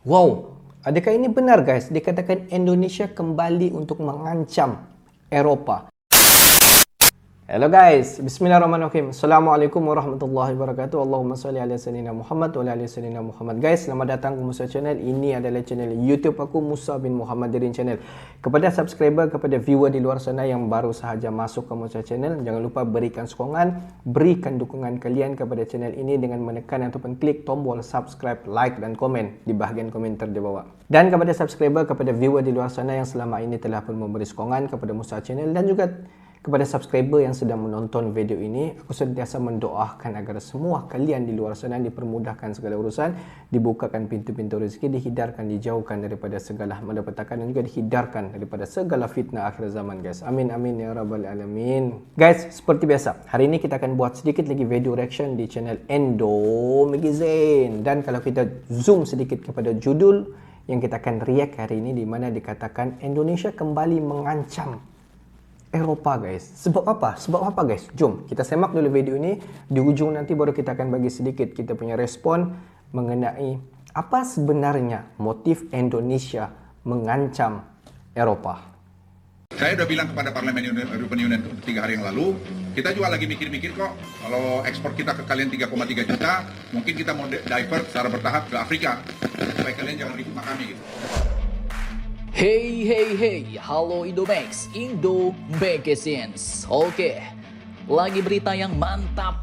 Wow, adakah ini benar guys? Dikatakan Indonesia kembali untuk mengancam Eropa. Hello guys, bismillahirrahmanirrahim. Assalamualaikum warahmatullahi wabarakatuh. Allahumma salli ala sayyidina Muhammad wa ala ali sayyidina Muhammad. Guys, selamat datang ke Musa Channel. Ini adalah channel YouTube aku, Musa bin Muhammad Dirin Channel. Kepada subscriber, kepada viewer di luar sana yang baru sahaja masuk ke Musa Channel, jangan lupa berikan sokongan, berikan dukungan kalian kepada channel ini dengan menekan ataupun klik tombol subscribe, like dan komen di bahagian komentar di bawah. Dan kepada subscriber, kepada viewer di luar sana yang selama ini telah pun memberi sokongan kepada Musa Channel, dan juga kepada subscriber yang sedang menonton video ini, aku sentiasa mendoakan agar semua kalian di luar sana dipermudahkan segala urusan, dibukakan pintu-pintu rezeki, dihindarkan, dijauhkan daripada segala malapetaka dan juga dihindarkan daripada segala fitnah akhir zaman guys. Amin amin ya rabbal alamin. Guys, seperti biasa, hari ini kita akan buat sedikit lagi video reaction di channel Endo Magazine. Dan kalau kita zoom sedikit kepada judul yang kita akan react hari ini, di mana dikatakan Indonesia kembali mengancam Eropa guys. Sebab apa? Sebab apa guys? Jom kita semak dulu video ini. Di ujung nanti baru kita akan bagi sedikit kita punya respon mengenai apa sebenarnya motif Indonesia mengancam Eropa. Saya udah bilang kepada Parlemen European Union 3 hari yang lalu, kita juga lagi mikir-mikir kok, kalau ekspor kita ke kalian 3,3 juta, mungkin kita mau divert secara bertahap ke Afrika, supaya kalian jangan ribut sama kami gitu. Hey, halo Indomax, Indo Magazines. Oke, lagi berita yang mantap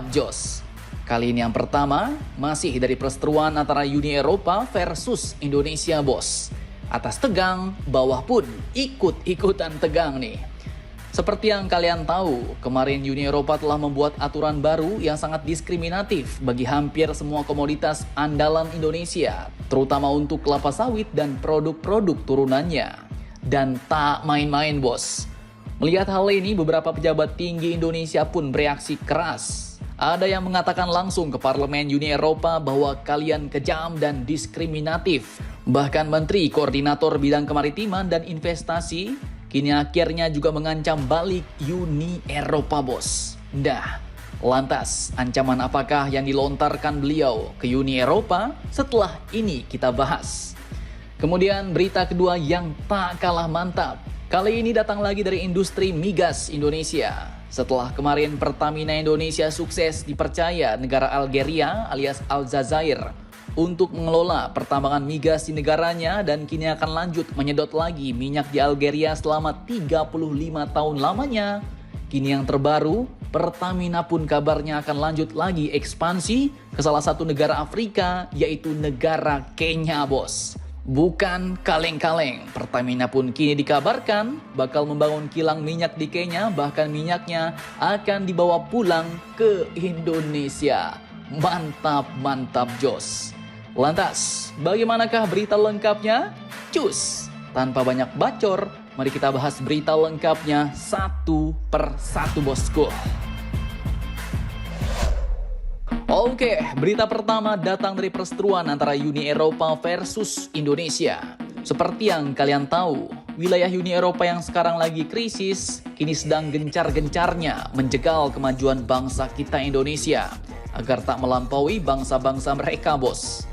jos. Kali ini yang pertama, masih dari perseteruan antara Uni Eropa versus Indonesia bos. Atas tegang, bawah pun ikut-ikutan tegang nih. Seperti yang kalian tahu, kemarin Uni Eropa telah membuat aturan baru yang sangat diskriminatif bagi hampir semua komoditas andalan Indonesia, terutama untuk kelapa sawit dan produk-produk turunannya. Dan tak main-main bos. Melihat hal ini, beberapa pejabat tinggi Indonesia pun bereaksi keras. Ada yang mengatakan langsung ke Parlemen Uni Eropa bahwa kalian kejam dan diskriminatif. Bahkan Menteri Koordinator Bidang Kemaritiman dan Investasi kini akhirnya juga mengancam balik Uni Eropa bos. Dah, lantas ancaman apakah yang dilontarkan beliau ke Uni Eropa? Setelah ini kita bahas. Kemudian berita kedua yang tak kalah mantap. Kali ini datang lagi dari industri migas Indonesia. Setelah kemarin Pertamina Indonesia sukses dipercaya negara Algeria alias Aljazair untuk mengelola pertambangan migas di negaranya, dan kini akan lanjut menyedot lagi minyak di Algeria selama 35 tahun lamanya. Kini yang terbaru, Pertamina pun kabarnya akan lanjut lagi ekspansi ke salah satu negara Afrika, yaitu negara Kenya bos. Bukan kaleng-kaleng, Pertamina pun kini dikabarkan bakal membangun kilang minyak di Kenya, bahkan minyaknya akan dibawa pulang ke Indonesia. Mantap jos. Lantas, bagaimanakah berita lengkapnya? Cus, tanpa banyak bacor, mari kita bahas berita lengkapnya satu per satu bosku. Oke, berita pertama datang dari perseteruan antara Uni Eropa versus Indonesia. Seperti yang kalian tahu, wilayah Uni Eropa yang sekarang lagi krisis, kini sedang gencar-gencarnya menjegal kemajuan bangsa kita Indonesia agar tak melampaui bangsa-bangsa mereka bos.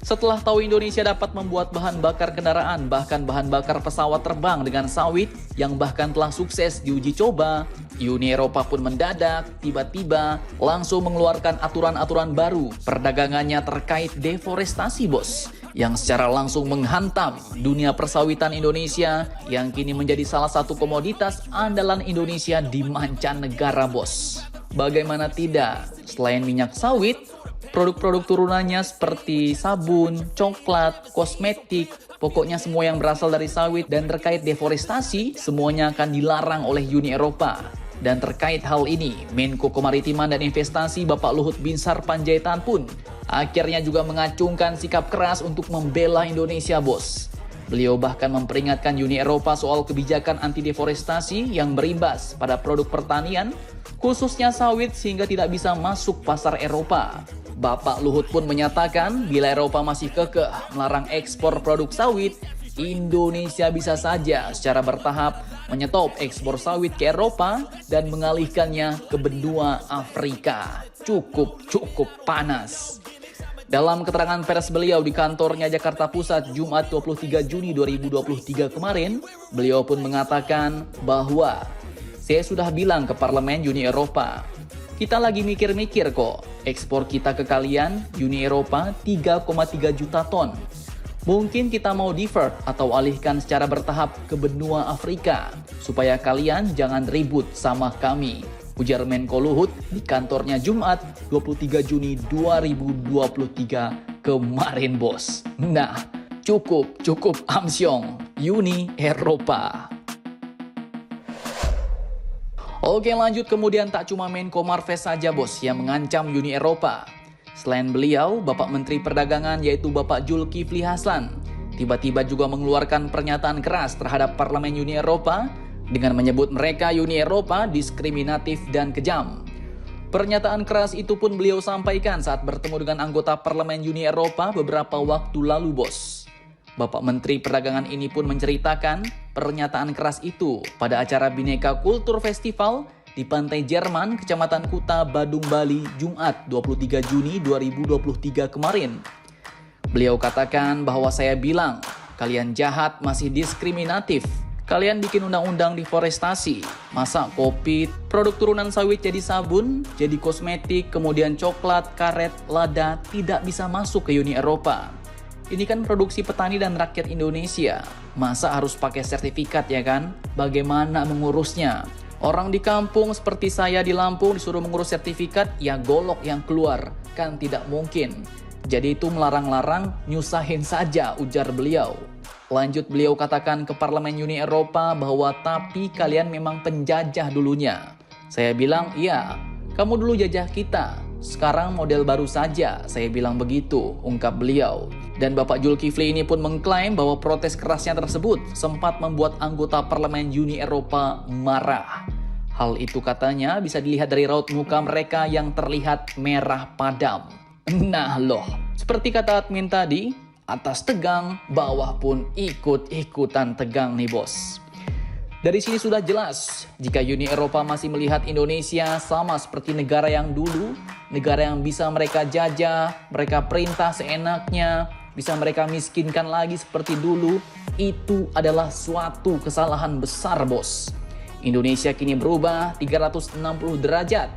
Setelah tahu Indonesia dapat membuat bahan bakar kendaraan, bahkan bahan bakar pesawat terbang dengan sawit yang bahkan telah sukses diuji coba, Uni Eropa pun mendadak tiba-tiba langsung mengeluarkan aturan-aturan baru perdagangannya terkait deforestasi bos, yang secara langsung menghantam dunia persawitan Indonesia yang kini menjadi salah satu komoditas andalan Indonesia di mancanegara bos. Bagaimana tidak, selain minyak sawit, produk-produk turunannya seperti sabun, coklat, kosmetik, pokoknya semua yang berasal dari sawit dan terkait deforestasi, semuanya akan dilarang oleh Uni Eropa. Dan terkait hal ini, Menko Kemaritiman dan Investasi Bapak Luhut Binsar Panjaitan pun akhirnya juga mengacungkan sikap keras untuk membela Indonesia bos. Beliau bahkan memperingatkan Uni Eropa soal kebijakan anti deforestasi yang berimbas pada produk pertanian, khususnya sawit, sehingga tidak bisa masuk pasar Eropa. Bapak Luhut pun menyatakan bila Eropa masih kekeh melarang ekspor produk sawit, Indonesia bisa saja secara bertahap menyetop ekspor sawit ke Eropa dan mengalihkannya ke benua Afrika. Cukup panas. Dalam keterangan pers beliau di kantornya Jakarta Pusat Jumat 23 Juni 2023 kemarin, beliau pun mengatakan bahwa saya sudah bilang ke Parlemen Uni Eropa, kita lagi mikir-mikir kok, ekspor kita ke kalian, Uni Eropa 3,3 juta ton. Mungkin kita mau divert atau alihkan secara bertahap ke benua Afrika, supaya kalian jangan ribut sama kami, ujar Menko Luhut di kantornya Jumat 23 Juni 2023 kemarin, bos. Nah, cukup amsyong Uni Eropa. Oke, lanjut. Kemudian tak cuma Menko Marves saja, bos, yang mengancam Uni Eropa. Selain beliau, Bapak Menteri Perdagangan yaitu Bapak Zulkifli Hasan tiba-tiba juga mengeluarkan pernyataan keras terhadap Parlemen Uni Eropa dengan menyebut mereka Uni Eropa diskriminatif dan kejam. Pernyataan keras itu pun beliau sampaikan saat bertemu dengan anggota Parlemen Uni Eropa beberapa waktu lalu, bos. Bapak Menteri Perdagangan ini pun menceritakan pernyataan keras itu pada acara Bhinneka Kultur Festival di Pantai Jerman, Kecamatan Kuta, Badung, Bali, Jumat 23 Juni 2023 kemarin. Beliau katakan bahwa saya bilang, kalian jahat, masih diskriminatif. Kalian bikin undang-undang deforestasi, masak kopi, produk turunan sawit jadi sabun, jadi kosmetik, kemudian coklat, karet, lada tidak bisa masuk ke Uni Eropa. Ini kan produksi petani dan rakyat Indonesia. Masa harus pakai sertifikat ya kan? Bagaimana mengurusnya? Orang di kampung seperti saya di Lampung disuruh mengurus sertifikat, ya golok yang keluar. Kan tidak mungkin. Jadi itu melarang-larang, nyusahin saja, ujar beliau. Lanjut beliau katakan ke Parlemen Uni Eropa bahwa tapi kalian memang penjajah dulunya. Saya bilang, iya, kamu dulu jajah kita. Sekarang model baru saja, saya bilang begitu, ungkap beliau. Dan Bapak Zulkifli ini pun mengklaim bahwa protes kerasnya tersebut sempat membuat anggota Parlemen Uni Eropa marah. Hal itu katanya bisa dilihat dari raut muka mereka yang terlihat merah padam. Nah loh, seperti kata admin tadi, atas tegang, bawah pun ikut-ikutan tegang nih bos. Dari sini sudah jelas, jika Uni Eropa masih melihat Indonesia sama seperti negara yang dulu, negara yang bisa mereka jajah, mereka perintah seenaknya, bisa mereka miskinkan lagi seperti dulu, itu adalah suatu kesalahan besar, bos. Indonesia kini berubah 360 derajat.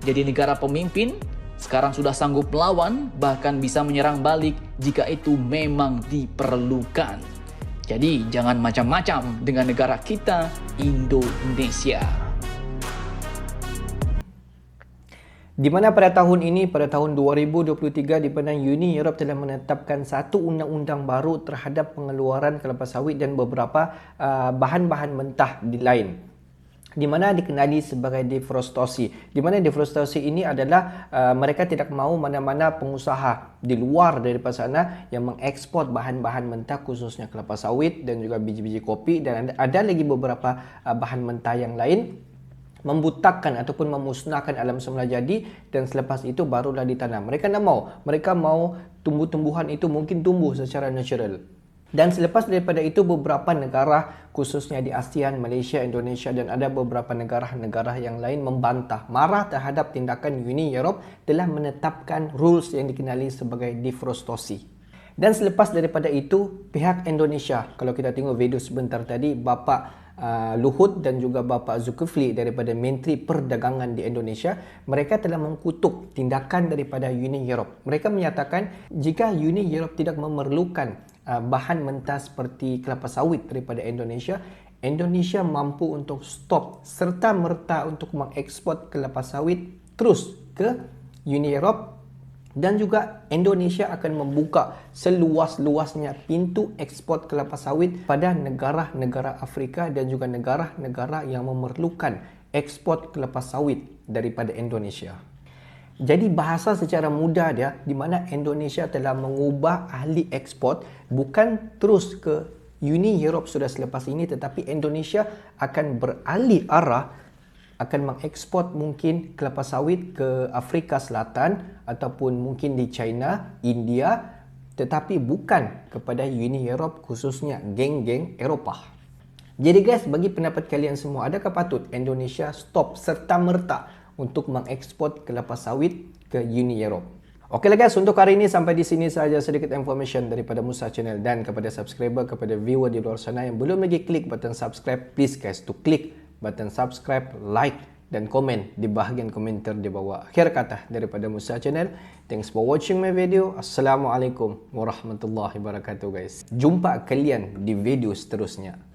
Jadi negara pemimpin, sekarang sudah sanggup melawan, bahkan bisa menyerang balik jika itu memang diperlukan. Jadi jangan macam-macam dengan negara kita, Indonesia. Di mana pada tahun ini, pada tahun 2023, di mana Uni Eropa telah menetapkan satu undang-undang baru terhadap pengeluaran kelapa sawit dan beberapa bahan-bahan mentah di lain, di mana dikenali sebagai deforestasi. Di mana deforestasi ini adalah mereka tidak mahu mana-mana pengusaha di luar daripada sana yang mengekspor bahan-bahan mentah, khususnya kelapa sawit dan juga biji-biji kopi, dan ada lagi beberapa bahan mentah yang lain, membutakan ataupun memusnahkan alam semula jadi, dan selepas itu barulah ditanam. Mereka tidak mau. Mereka mau tumbuh-tumbuhan itu mungkin tumbuh secara natural. Dan selepas daripada itu, beberapa negara khususnya di ASEAN, Malaysia, Indonesia dan ada beberapa negara-negara yang lain membantah, marah terhadap tindakan Uni Eropa telah menetapkan rules yang dikenali sebagai deforestasi. Dan selepas daripada itu, pihak Indonesia, kalau kita tengok video sebentar tadi, Bapak Luhut dan juga Bapak Zulkifli daripada Menteri Perdagangan di Indonesia, mereka telah mengkutuk tindakan daripada Uni Eropa. Mereka menyatakan jika Uni Eropa tidak memerlukan bahan mentah seperti kelapa sawit daripada Indonesia, Indonesia mampu untuk stop serta merta untuk mengekspor kelapa sawit terus ke Uni Eropa, dan juga Indonesia akan membuka seluas-luasnya pintu ekspor kelapa sawit pada negara-negara Afrika dan juga negara-negara yang memerlukan ekspor kelapa sawit daripada Indonesia. Jadi bahasa secara mudah dia, di mana Indonesia telah mengubah ahli ekspor bukan terus ke Uni Eropa sudah selepas ini, tetapi Indonesia akan beralih arah, akan mengekspor mungkin kelapa sawit ke Afrika Selatan ataupun mungkin di China, India, tetapi bukan kepada Uni Eropa, khususnya geng-geng Eropah. Jadi guys, bagi pendapat kalian semua, adakah patut Indonesia stop serta-merta untuk mengekspor kelapa sawit ke Uni Eropa? Oke lah guys, untuk hari ini sampai di sini saja sedikit information daripada Musa Channel, dan kepada subscriber, kepada viewer di luar sana yang belum lagi klik button subscribe, please guys to klik button subscribe, like dan komen di bahagian komentar di bawah. Akhir kata daripada Musa Channel, thanks for watching my video. Assalamualaikum warahmatullahi wabarakatuh guys. Jumpa kalian di video seterusnya.